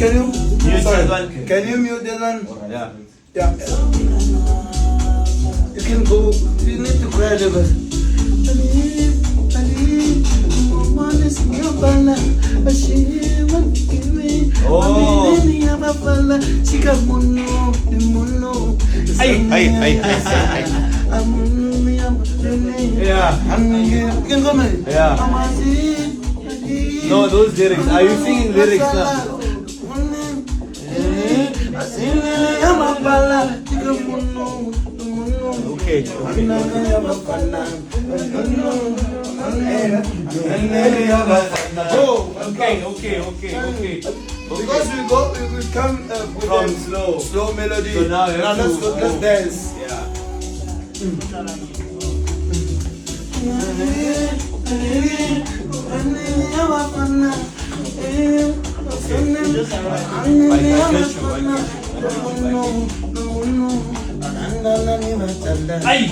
Can you? Mute Sorry. that one. Can you mute that one? Yeah. Yeah. You can go. You need to cry the verse. Yeah. Yeah. No, those lyrics. Are you singing lyrics now? Okay. Okay. Because we come with From a slow melody. So now you have let's dance. Yeah. Ay!